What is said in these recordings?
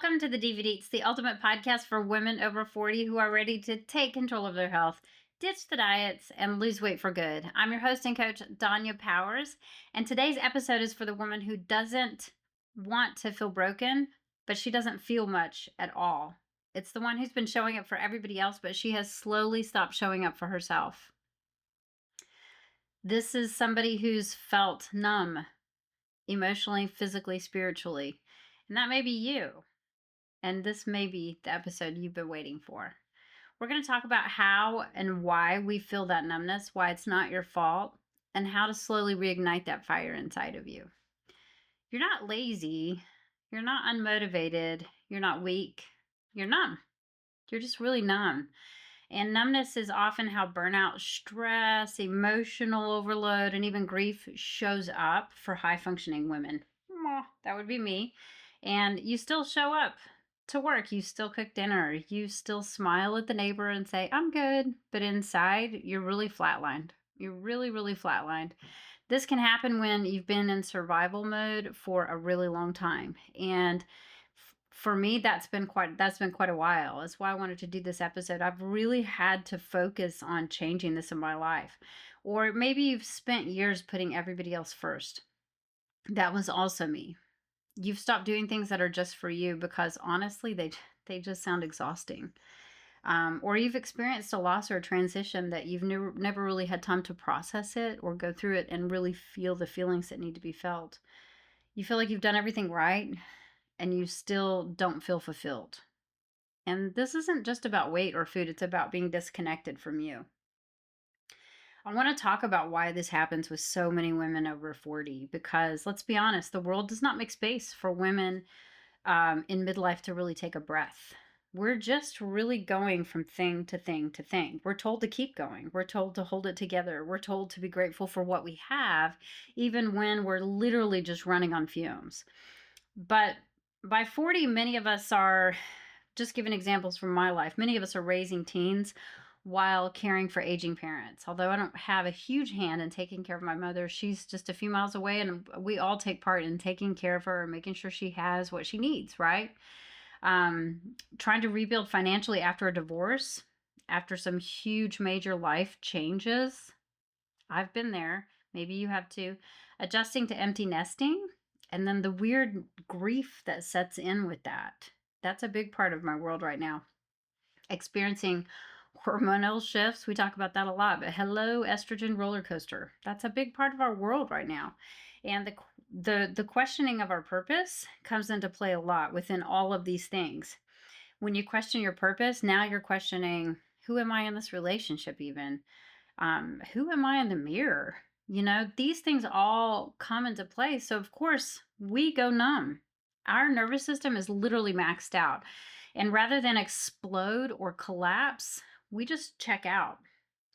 Welcome to the DivaDeets, the ultimate podcast for women over 40 who are ready to take control of their health, ditch the diets, and lose weight for good. I'm your host and coach, Danya Powers, and today's episode is for the woman who doesn't want to feel broken, but she doesn't feel much at all. It's the one who's been showing up for everybody else, but she has slowly stopped showing up for herself. This is somebody who's felt numb emotionally, physically, spiritually, and that may be you. And this may be the episode you've been waiting for. We're going to talk about how and why we feel that numbness, why it's not your fault, and how to slowly reignite that fire inside of you. You're not lazy. You're not unmotivated. You're not weak. You're numb. You're just really numb. And numbness is often how burnout, stress, emotional overload, and even grief shows up for high functioning women. That would be me. And you still show up to work. You still cook dinner. You still smile at the neighbor and say, I'm good. But inside, you're really flatlined. You're really, really flatlined. This can happen when you've been in survival mode for a really long time. And for me, that's been quite a while. That's why I wanted to do this episode. I've really had to focus on changing this in my life. Or maybe you've spent years putting everybody else first. That was also me. You've stopped doing things that are just for you because honestly, they just sound exhausting. Or you've experienced a loss or a transition that you've never really had time to process it or go through it and really feel the feelings that need to be felt. You feel like you've done everything right and you still don't feel fulfilled. And this isn't just about weight or food, it's about being disconnected from you. I want to talk about why this happens with so many women over 40 because let's be honest, the world does not make space for women in midlife to really take a breath. We're just really going from thing to thing to thing. We're told to keep going. We're told to hold it together. We're told to be grateful for what we have, even when we're literally just running on fumes. But by 40, many of us are, just giving examples from my life, many of us are raising teens while caring for aging parents. Although I don't have a huge hand in taking care of my mother, she's just a few miles away, and we all take part in taking care of her and making sure she has what she needs, right? Trying to rebuild financially after a divorce, after some huge major life changes. I've been there. Maybe you have too. Adjusting to empty nesting, and then the weird grief that sets in with that. That's a big part of my world right now. Experiencing hormonal shifts. We talk about that a lot, but hello, estrogen roller coaster. That's a big part of our world right now. And the questioning of our purpose comes into play a lot within all of these things. When you question your purpose, now you're questioning, who am I in this relationship even? Who am I in the mirror? You know, these things all come into play. So of course we go numb. Our nervous system is literally maxed out. And rather than explode or collapse, we just check out.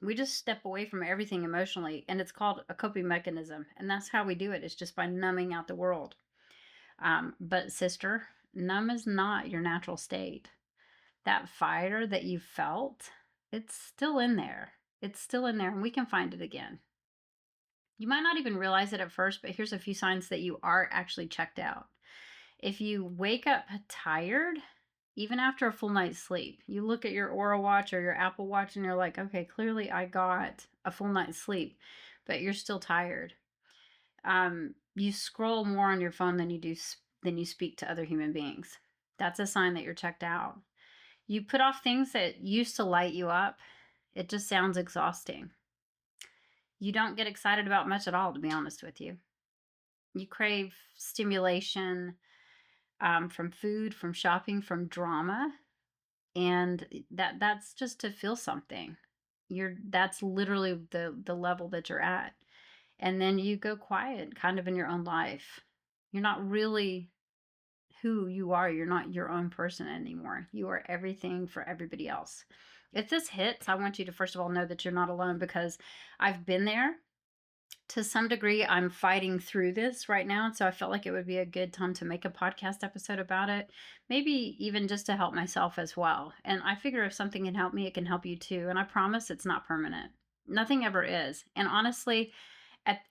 We just step away from everything emotionally, and it's called a coping mechanism. And that's how we do it. It's just by numbing out the world. But sister, numb is not your natural state. That fire that you felt, it's still in there. It's still in there, and we can find it again. You might not even realize it at first, but here's a few signs that you are actually checked out. If you wake up tired, even after a full night's sleep, you look at your Aura watch or your Apple watch and you're like, okay, clearly I got a full night's sleep, but you're still tired. You scroll more on your phone than you speak to other human beings. That's a sign that you're checked out. You put off things that used to light you up. It just sounds exhausting. You don't get excited about much at all, to be honest with you. You crave stimulation from food, from shopping, from drama. And that's just to feel something. That's literally the level that you're at. And then you go quiet kind of in your own life. You're not really who you are. You're not your own person anymore. You are everything for everybody else. If this hits, I want you to first of all know that you're not alone, because I've been there. To some degree, I'm fighting through this right now. So I felt like it would be a good time to make a podcast episode about it. Maybe even just to help myself as well. And I figure if something can help me, it can help you too. And I promise it's not permanent. Nothing ever is. And honestly,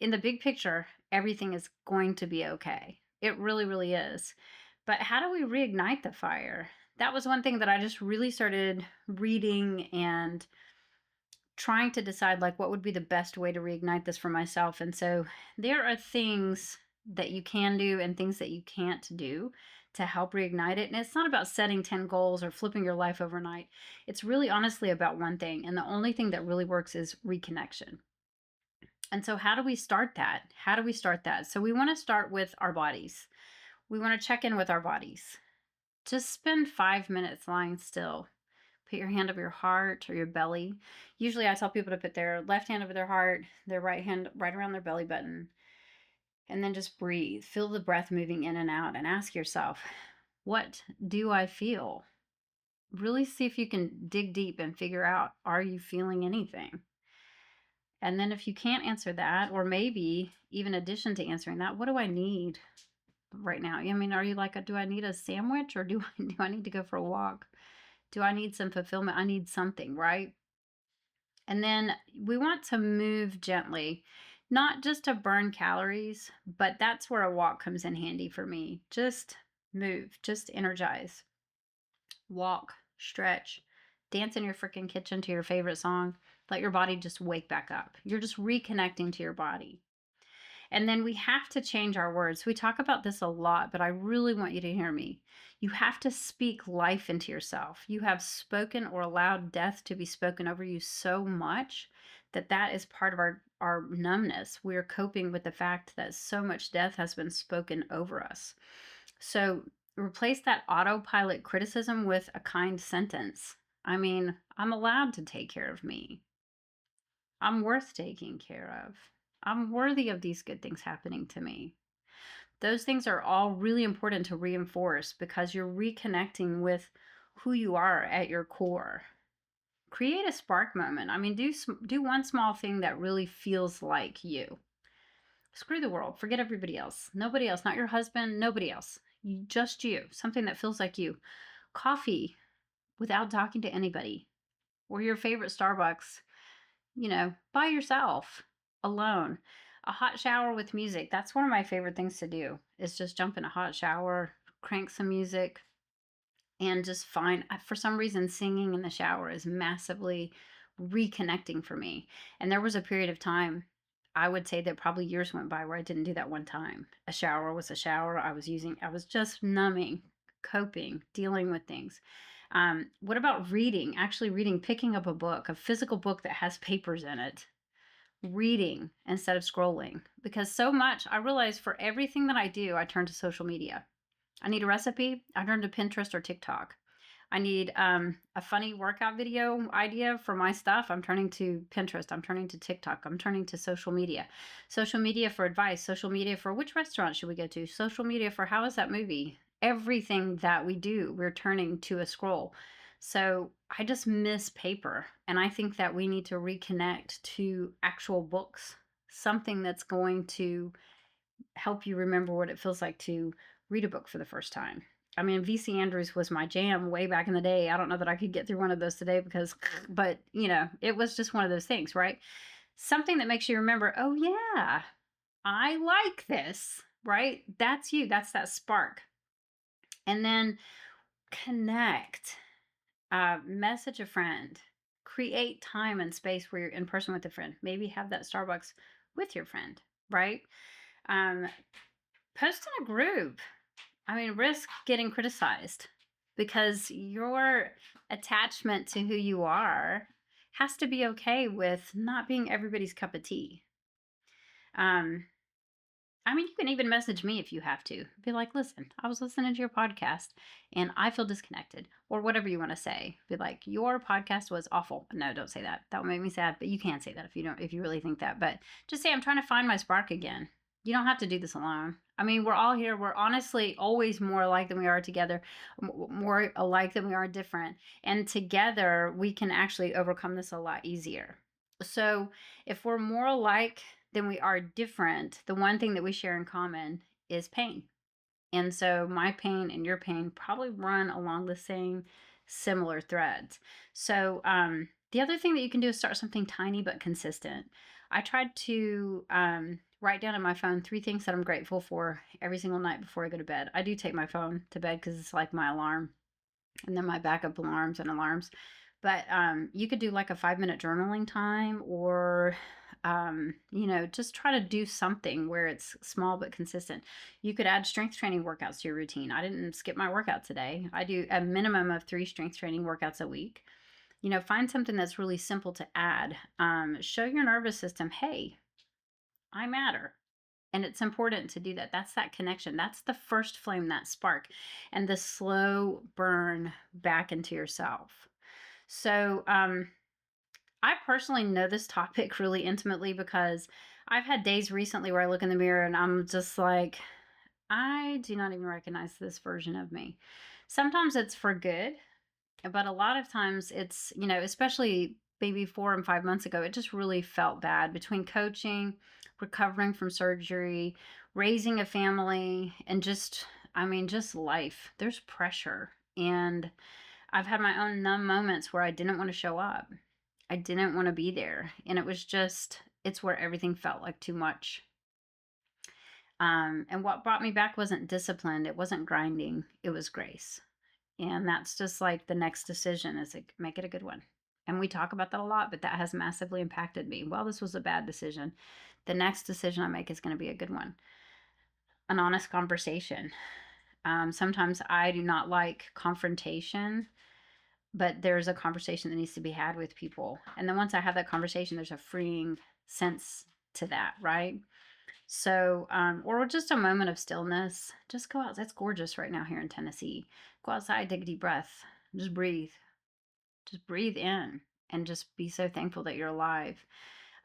in the big picture, everything is going to be okay. It really, really is. But how do we reignite the fire? That was one thing that I just really started reading and trying to decide, like, what would be the best way to reignite this for myself. And so there are things that you can do and things that you can't do to help reignite it. And it's not about setting 10 goals or flipping your life overnight. It's really honestly about one thing. And the only thing that really works is reconnection. And so, how do we start that? How do we start that? So, we want to start with our bodies. We want to check in with our bodies. Just spend 5 minutes lying still. Put your hand over your heart or your belly. Usually, I tell people to put their left hand over their heart, their right hand right around their belly button, and then just breathe. Feel the breath moving in and out, and ask yourself, what do I feel? Really see if you can dig deep and figure out, are you feeling anything? And then if you can't answer that, or maybe even addition to answering that, what do I need right now? I mean, are you like, do I need a sandwich, or do I need to go for a walk? Do I need some fulfillment? I need something, right? And then we want to move gently, not just to burn calories, but that's where a walk comes in handy for me. Just move, just energize, walk, stretch, dance in your freaking kitchen to your favorite song. Let your body just wake back up. You're just reconnecting to your body. And then we have to change our words. We talk about this a lot, but I really want you to hear me. You have to speak life into yourself. You have spoken or allowed death to be spoken over you so much that that is part of our numbness. We're coping with the fact that so much death has been spoken over us. So replace that autopilot criticism with a kind sentence. I mean, I'm allowed to take care of me. I'm worth taking care of. I'm worthy of these good things happening to me. Those things are all really important to reinforce because you're reconnecting with who you are at your core. Create a spark moment. I mean, do one small thing that really feels like you. Screw the world. Forget everybody else. Nobody else. Not your husband. Nobody else. Just you. Something that feels like you. Coffee without talking to anybody. Or your favorite Starbucks, by yourself, alone. A hot shower with music. That's one of my favorite things to do, is just jump in a hot shower, crank some music, and just find, for some reason, singing in the shower is massively reconnecting for me. And there was a period of time, I would say that probably years went by where I didn't do that one time. A shower was a shower. I was just numbing, coping, dealing with things. What about reading? Actually reading, picking up a book, a physical book that has papers in it. Reading instead of scrolling. Because so much, I realize for everything that I do, I turn to social media. I need a recipe, I turn to Pinterest or TikTok. I need a funny workout video idea for my stuff. I'm turning to Pinterest. I'm turning to TikTok. I'm turning to social media. Social media for advice. Social media for which restaurant should we go to. Social media for how is that movie. Everything that we do, we're turning to a scroll. So I just miss paper. And I think that we need to reconnect to actual books. Something that's going to help you remember what it feels like to read a book for the first time. I mean, VC Andrews was my jam way back in the day. I don't know that I could get through one of those today but it was just one of those things, right? Something that makes you remember, oh yeah, I like this, right? That's you. That's that spark. And then connect, message a friend, create time and space where you're in person with a friend. Maybe have that Starbucks with your friend, right? Um, Post in a group. I mean, risk getting criticized because your attachment to who you are has to be okay with not being everybody's cup of tea. Um, I mean, you can even message me if you have to. Be like, listen, I was listening to your podcast and I feel disconnected, or whatever you want to say. Be like, your podcast was awful. No, don't say that. That would make me sad. But you can say that if you really think that. But just say, I'm trying to find my spark again. You don't have to do this alone. I mean, we're all here. We're honestly always more alike than we are together, more alike than we are different. And together, we can actually overcome this a lot easier. So if we're more alike than we are different, the one thing that we share in common is pain. And so my pain and your pain probably run along the same similar threads. So The other thing that you can do is start something tiny but consistent. I tried to write down on my phone 3 things that I'm grateful for every single night before I go to bed. I do take my phone to bed because it's like my alarm and then my backup alarms and alarms. But you could do like a 5-minute journaling time, or just try to do something where it's small but consistent. You could add strength training workouts to your routine. I didn't skip my workout today. I do a minimum of 3 strength training workouts a week. Find something that's really simple to add. Show your nervous system, hey, I matter. And it's important to do that. That's that connection. That's the first flame, that spark, and the slow burn back into yourself. So, I personally know this topic really intimately because I've had days recently where I look in the mirror and I'm just like, I do not even recognize this version of me. Sometimes it's for good, but a lot of times it's, especially maybe 4 and 5 months ago, it just really felt bad between coaching, recovering from surgery, raising a family, and just life. There's pressure. And I've had my own numb moments where I didn't want to show up. I didn't want to be there. And it's where everything felt like too much. And what brought me back wasn't discipline. It wasn't grinding. It was grace. And that's just like the next decision is like, make it a good one. And we talk about that a lot, but that has massively impacted me. Well, this was a bad decision. The next decision I make is going to be a good one. An honest conversation. Sometimes I do not like confrontation, but there's a conversation that needs to be had with people. And then once I have that conversation, there's a freeing sense to that, right? So, or just a moment of stillness. Just go out. It's gorgeous right now here in Tennessee. Go outside, take a deep breath, just breathe. Just breathe in and just be so thankful that you're alive.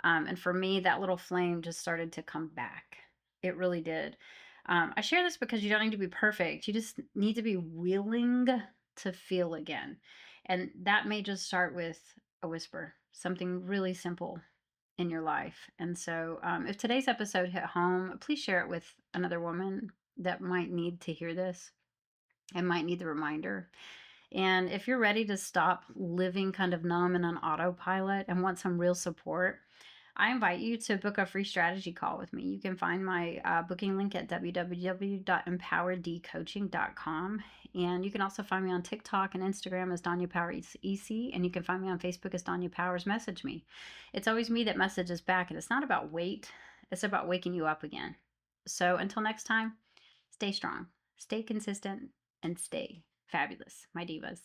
And for me, that little flame just started to come back. It really did. I share this because you don't need to be perfect. You just need to be willing to feel again. And that may just start with a whisper, something really simple in your life. And so if today's episode hit home, please share it with another woman that might need to hear this and might need the reminder. And if you're ready to stop living kind of numb and on autopilot and want some real support, I invite you to book a free strategy call with me. You can find my booking link at www.empowereddcoaching.com. And you can also find me on TikTok and Instagram as Danya Powers EC. And you can find me on Facebook as Danya Powers. Message me. It's always me that messages back. And it's not about weight. It's about waking you up again. So until next time, stay strong, stay consistent, and stay fabulous, my divas.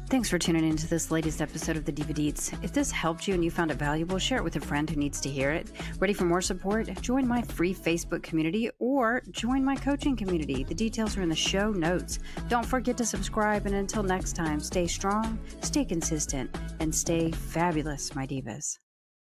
Thanks for tuning into this latest episode of the DivaDeets. If this helped you and you found it valuable, share it with a friend who needs to hear it. Ready for more support? Join my free Facebook community or join my coaching community. The details are in the show notes. Don't forget to subscribe, and until next time, stay strong, stay consistent, and stay fabulous, my divas.